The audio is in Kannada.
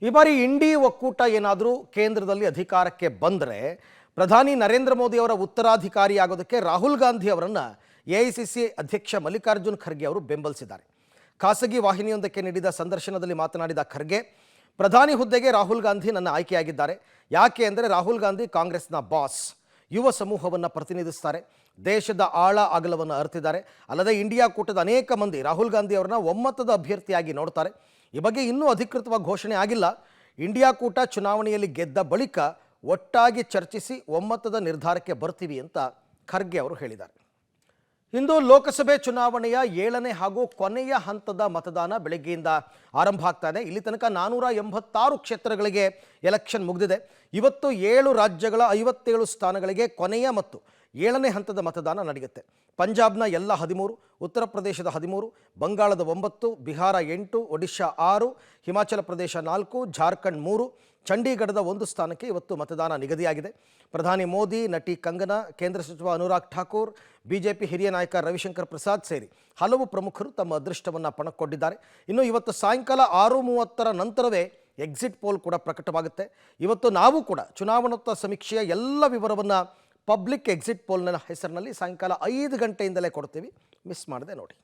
ಈ ಬಾರಿ ಇಂಡಿ ಒಕ್ಕೂಟ ಏನಾದರೂ ಕೇಂದ್ರದಲ್ಲಿ ಅಧಿಕಾರಕ್ಕೆ ಬಂದರೆ ಪ್ರಧಾನಿ ನರೇಂದ್ರ ಮೋದಿ ಅವರ ಉತ್ತರಾಧಿಕಾರಿಯಾಗೋದಕ್ಕೆ ರಾಹುಲ್ ಗಾಂಧಿ ಅವರನ್ನು ಎಐಸಿಸಿ ಅಧ್ಯಕ್ಷ ಮಲ್ಲಿಕಾರ್ಜುನ್ ಖರ್ಗೆ ಅವರು ಬೆಂಬಲಿಸಿದ್ದಾರೆ. ಖಾಸಗಿ ವಾಹಿನಿಯೊಂದಕ್ಕೆ ನೀಡಿದ ಸಂದರ್ಶನದಲ್ಲಿ ಮಾತನಾಡಿದ ಖರ್ಗೆ, ಪ್ರಧಾನಿ ಹುದ್ದೆಗೆ ರಾಹುಲ್ ಗಾಂಧಿ ನನ್ನ ಆಯ್ಕೆಯಾಗಿದ್ದಾರೆ. ಯಾಕೆ ಅಂದರೆ ರಾಹುಲ್ ಗಾಂಧಿ ಕಾಂಗ್ರೆಸ್ನ ಬಾಸ್, ಯುವ ಸಮೂಹವನ್ನು ಪ್ರತಿನಿಧಿಸ್ತಾರೆ, ದೇಶದ ಆಳ ಅಗಲವನ್ನು ಅರಿತಿದ್ದಾರೆ. ಅಲ್ಲದೆ ಇಂಡಿಯಾ ಕೂಟದ ಅನೇಕ ಮಂದಿ ರಾಹುಲ್ ಗಾಂಧಿ ಅವರನ್ನ ಒಮ್ಮತದ ಅಭ್ಯರ್ಥಿಯಾಗಿ ನೋಡ್ತಾರೆ. ಈ ಬಗ್ಗೆ ಇನ್ನೂ ಅಧಿಕೃತವಾಗಿ ಘೋಷಣೆ ಆಗಿಲ್ಲ. ಇಂಡಿಯಾ ಕೂಟ ಚುನಾವಣೆಯಲ್ಲಿ ಗೆದ್ದ ಬಳಿಕ ಒಟ್ಟಾಗಿ ಚರ್ಚಿಸಿ ಒಮ್ಮತದ ನಿರ್ಧಾರಕ್ಕೆ ಬರ್ತೀವಿ ಅಂತ ಖರ್ಗೆ ಅವರು ಹೇಳಿದ್ದಾರೆ. ಇಂದು ಲೋಕಸಭೆ ಚುನಾವಣೆಯ 7ನೇ ಹಾಗೂ ಕೊನೆಯ ಹಂತದ ಮತದಾನ ಬೆಳಗ್ಗೆಯಿಂದ ಆರಂಭ ಆಗ್ತಾ ಇದೆ. ಇಲ್ಲಿ ತನಕ 486 ಕ್ಷೇತ್ರಗಳಿಗೆ ಎಲೆಕ್ಷನ್ ಮುಗಿದಿದೆ. ಇವತ್ತು 7 ರಾಜ್ಯಗಳ 57 ಸ್ಥಾನಗಳಿಗೆ ಕೊನೆಯ ಮತ್ತು 7ನೇ ಹಂತದ ಮತದಾನ ನಡೆಯುತ್ತೆ. ಪಂಜಾಬ್ನ ಎಲ್ಲ 13, ಉತ್ತರ ಪ್ರದೇಶದ 13, ಬಂಗಾಳದ 9, ಬಿಹಾರ 8, ಒಡಿಶಾ 6, ಹಿಮಾಚಲ ಪ್ರದೇಶ 4, ಜಾರ್ಖಂಡ್ 3, ಚಂಡೀಗಢದ 1 ಸ್ಥಾನಕ್ಕೆ ಇವತ್ತು ಮತದಾನ ನಿಗದಿಯಾಗಿದೆ. ಪ್ರಧಾನಿ ಮೋದಿ, ನಟಿ ಕಂಗನಾ, ಕೇಂದ್ರ ಸಚಿವ ಅನುರಾಗ್ ಠಾಕೂರ್, ಬಿಜೆಪಿ ಹಿರಿಯ ನಾಯಕ ರವಿಶಂಕರ್ ಪ್ರಸಾದ್ ಸೇರಿ ಹಲವು ಪ್ರಮುಖರು ತಮ್ಮ ಅದೃಷ್ಟವನ್ನು ಪಣಕ್ಕೊಂಡಿದ್ದಾರೆ. ಇನ್ನು ಇವತ್ತು ಸಾಯಂಕಾಲ 6:30 ನಂತರವೇ ಎಕ್ಸಿಟ್ ಪೋಲ್ ಕೂಡ ಪ್ರಕಟವಾಗುತ್ತೆ. ಇವತ್ತು ನಾವು ಕೂಡ ಚುನಾವಣೋತ್ತರ ಸಮೀಕ್ಷೆಯ ಎಲ್ಲ ವಿವರವನ್ನು ಪಬ್ಲಿಕ್ ಎಕ್ಸಿಟ್ ಪೋಲ್ನ ಹೆಸರಿನಲ್ಲಿ ಸಾಯಂಕಾಲ 5 ಗಂಟೆಯಿಂದಲೇ ಕೊಡ್ತೀವಿ. ಮಿಸ್ ಮಾಡದೆ ನೋಡಿ.